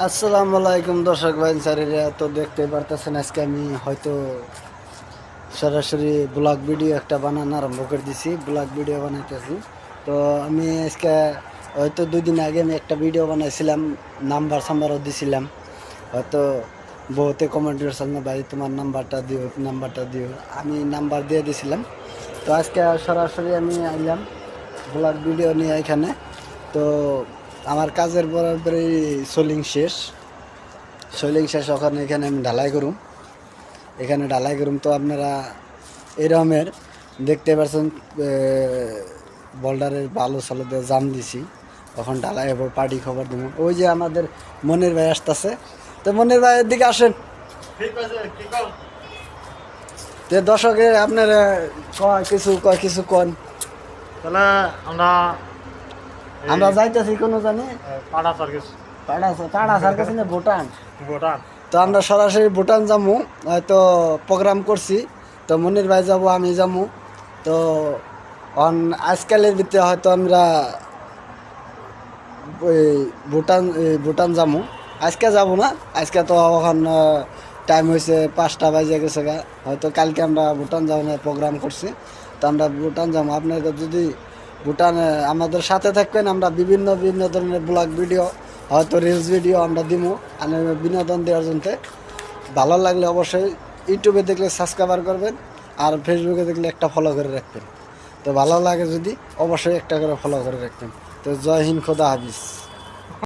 আসসালামু আলাইকুম দর্শক ভাই স্যারেরা, তো দেখতে পারতেছেন আজকে আমি হয়তো সরাসরি ব্লগ ভিডিও একটা বানানো আরম্ভ করে দিছি। ব্লগ ভিডিও বানাইতেছি। তো আমি আজকে হয়তো 2 দিন আগে আমি একটা ভিডিও বানাইছিলাম, সাম্বারও দিছিলাম। হয়তো বহুতে কমেন্ট করছিল না ভাই তোমার নাম্বারটা দিও। আমি নাম্বার দিয়ে দিছিলাম। তো আজকে সরাসরি আমি আইলাম ব্লগ ভিডিও নিয়ে এখানে। তো আমার কাজের বরাবরই সোলিং শেষ ওখানে এখানে আমি ঢালাই করুম। তো আপনারা এরমের দেখতে পাচ্ছেন বোল্ডারের বালু সালু দিয়ে জাম দিছি। তখন ঢালাই হবো, পার্টি খবর দেবো। ওই যে আমাদের মনির ভাই আসতেছে। তো মনির ভাইয়ের দিকে আসেন। তো দর্শকে আপনারা কিছু কন। তাহলে আমরা আমরা যাইতেছি কোনো জানি পাড়া সার্ভিস পাড়া সার্কাস না ভুটান। ভুটান। তো আমরা সরাসরি ভুটান যাবো, হয়তো প্রোগ্রাম করছি। তো মনির ভাই যাবো, আমি যাবো। তো আজকালের ভিতরে হয়তো আমরা ওই ভুটান যাবো। আজকে যাব না, আজকে তো এখন টাইম হয়েছে 5টা বাজে গেছে গা। হয়তো কালকে আমরা ভুটান যাবো না প্রোগ্রাম করছি। তো আমরা ভুটান যাবো। আপনারা যদি ভুটানে আমাদের সাথে থাকবেন, আমরা বিভিন্ন বিভিন্ন ধরনের ব্লগ ভিডিও, হয়তো রিলস ভিডিও আমরা দিব বিনোদন দেওয়ার জন্য। ভালো লাগলে অবশ্যই ইউটিউবে দেখলে সাবস্ক্রাইবার করবেন, আর ফেসবুকে দেখলে একটা ফলো করে রাখবেন। তো ভালো লাগে যদি অবশ্যই একটা করে ফলো করে রাখবেন। তো জয় হিন্দ, খোদা হাফিজ।